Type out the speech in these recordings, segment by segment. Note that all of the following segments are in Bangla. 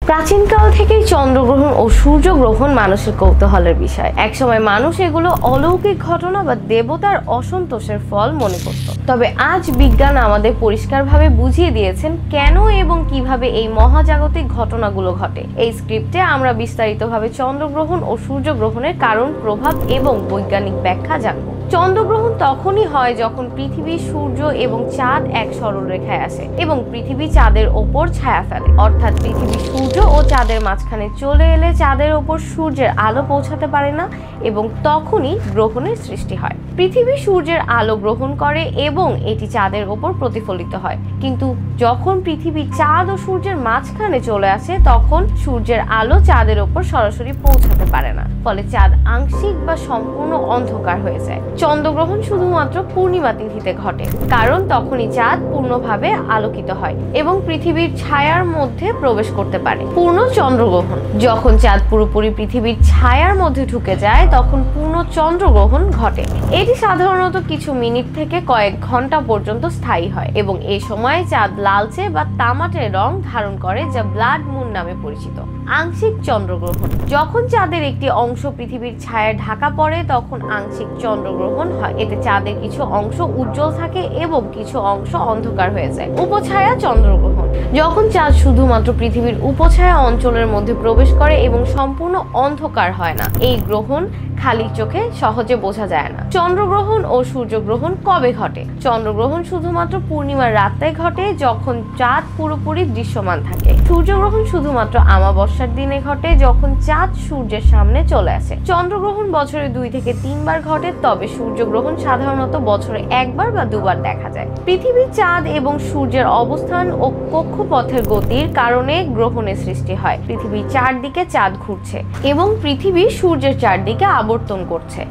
প্রাচীনকাল থেকেই চন্দ্রগ্রহণ ও সূর্যগ্রহণ মানুষের কৌতূহলের বিষয়। একসময় মানুষ এগুলো অলৌকিক ঘটনা বা দেবতার অসন্তোষের ফল মনে করত। তবে আজ বিজ্ঞান আমাদের পরিষ্কারভাবে বুঝিয়ে দিয়েছেন কেন এবং কিভাবে এই মহাজাগতিক ঘটনাগুলো ঘটে। এই স্ক্রিপ্টে আমরা বিস্তারিতভাবে চন্দ্রগ্রহণ ও সূর্যগ্রহণের কারণ, প্রভাব এবং বৈজ্ঞানিক ব্যাখ্যা জানব। চন্দ্রগ্রহণ তখনই হয় যখন পৃথিবী, সূর্য এবং চাঁদ এক সরল রেখায় আসে এবং পৃথিবী চাঁদের ওপর ছায়া ফেলে। অর্থাৎ পৃথিবী সূর্য ও চাঁদের মাঝখানে চলে এলে চাঁদের ওপর সূর্যের আলো পৌঁছাতে পারে না এবং তখনই গ্রহণের সৃষ্টি হয়। পৃথিবী সূর্যের আলো গ্রহণ করে এবং এটি চাঁদের ওপর প্রতিফলিত হয়। কিন্তু যখন পৃথিবী চাঁদ ও সূর্যের মাঝখানে চলে আসে তখন সূর্যের আলো চাঁদের ওপর সরাসরি পৌঁছাতে পারে না, ফলে চাঁদ আংশিক বা সম্পূর্ণ অন্ধকার হয়ে যায়। চন্দ্রগ্রহণ শুধুমাত্র পূর্ণিমা তিথিতে ঘটে, কারণ তখনই চাঁদ পূর্ণভাবে আলোকিত হয় এবং পৃথিবীর ছায়ার মধ্যে প্রবেশ করতে পারে। পূর্ণ চন্দ্রগ্রহণ যখন চাঁদ পুরোপুরি পৃথিবীর ছায়ার মধ্যে ঢুকে যায় তখন পূর্ণ চন্দ্রগ্রহণ ঘটে। এটি সাধারণত কিছু মিনিট থেকে কয়েক ঘন্টা পর্যন্ত স্থায়ী হয় এবং এই সময় চাঁদ লালচে বা তামাটে রং ধারণ করে, যা ব্লাড মুন নামে পরিচিত। আংশিক চন্দ্রগ্রহণ যখন চাঁদের একটি অংশ পৃথিবীর ছায়ায় ঢাকা পড়ে তখন আংশিক চন্দ্রগ্রহণ হয়। এতে চাঁদের কিছু অংশ উজ্জ্বল থাকে এবং কিছু অংশ অন্ধকার হয়ে যায়। উপছায়া চন্দ্রগ্রহণ যখন চাঁদ শুধুমাত্র পৃথিবীর উপছায়া অঞ্চলের মধ্যে প্রবেশ করে এবং সম্পূর্ণ অন্ধকার হয় না। এই গ্রহণ খালি চোখে সহজে বোঝা যায় না। চন্দ্রগ্রহণ ও সূর্যগ্রহণ কবে ঘটে? চন্দ্রগ্রহণ শুধুমাত্র পূর্ণিমার রাতে ঘটে যখন চাঁদ পুরোপুরি দৃশ্যমান থাকে। সূর্যগ্রহণ শুধুমাত্র অমাবস্যার দিনে ঘটে যখন চাঁদ সূর্যের সামনে চলে আসে। চন্দ্রগ্রহণ বছরে 2 থেকে 3 বার ঘটে, তবে সূর্যগ্রহণ সাধারণত বছরে 1 বার বা 2 বার দেখা যায়। পৃথিবী, চাঁদ এবং সূর্যের অবস্থান ও কক্ষপথের গতির কারণে গ্রহণের সৃষ্টি হয়। পৃথিবীর চারদিকে চাঁদ ঘুরছে এবং পৃথিবী সূর্যের চারদিকে আবর্তন করছে।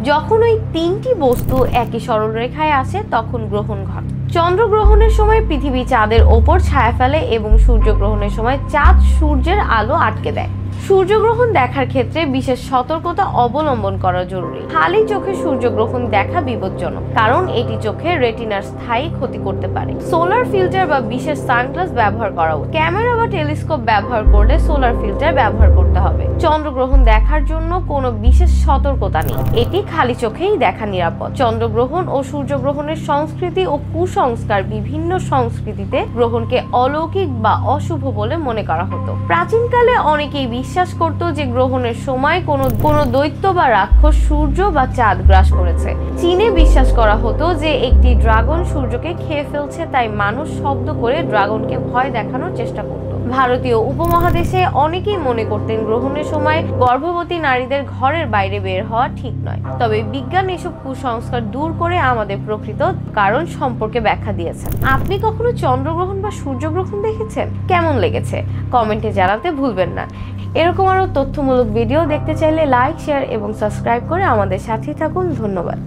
যখন ওই 3টি বস্তু একই সরল রেখায় আসে তখন গ্রহণ ঘটে। চন্দ্রগ্রহণের সময় পৃথিবী চাঁদের ওপর ছায়া ফেলে এবং সূর্যগ্রহণের সময় চাঁদ সূর্যের আলো আটকে দেয়। সূর্যগ্রহণ দেখার ক্ষেত্রে বিশেষ সতর্কতা অবলম্বন করা জরুরি। খালি চোখে সূর্যগ্রহণ দেখা বিপজ্জনক, কারণ এটি চোখের রেটিনার স্থায়ী ক্ষতি করতে পারে। সোলার ফিল্টার বা বিশেষ সানগ্লাস ব্যবহার করা উচিত। ক্যামেরা বা টেলিস্কোপ ব্যবহার করলে সোলার ফিল্টার ব্যবহার করতে হবে। চন্দ্রগ্রহণ দেখার জন্য কোনো বিশেষ সতর্কতা নেই, এটি খালি চোখেই দেখা নিরাপদ। চন্দ্রগ্রহণ ও সূর্যগ্রহণের সংস্কৃতি ও কুসংস্কার বিভিন্ন সংস্কৃতিতে গ্রহণকে অলৌকিক বা অশুভ বলে মনে করা হতো। প্রাচীনকালে অনেকেই বিশ্বাস করত যে গ্রহণের সময় কোনো দৈত্য বা রাক্ষস সূর্য বা চাঁদ গ্রাস করেছে। চীনে বিশ্বাস করা হতো যে একটি ড্রাগন সূর্যকে খেয়ে ফেলছে, তাই মানুষ শব্দ করে ড্রাগনকে ভয় দেখানোর চেষ্টা করত। ভারতীয় উপমহাদেশে অনেকেই মনে করতেন গ্রহণের সময় গর্ভবতী নারীদের ঘরের বাইরে বের হওয়া ঠিক নয়। তবে বিজ্ঞান এসব কুসংস্কার দূর করে আমাদের প্রকৃত কারণ সম্পর্কে ব্যাখ্যা দিয়েছেন। আপনি কখনো চন্দ্রগ্রহণ বা সূর্যগ্রহণ দেখেছেন? কেমন লেগেছে কমেন্টে জানাতে ভুলবেন না। এরকম আরো তথ্যমূলক ভিডিও দেখতে চাইলে লাইক, শেয়ার এবং সাবস্ক্রাইব করে আমাদের সাথে থাকুন। ধন্যবাদ।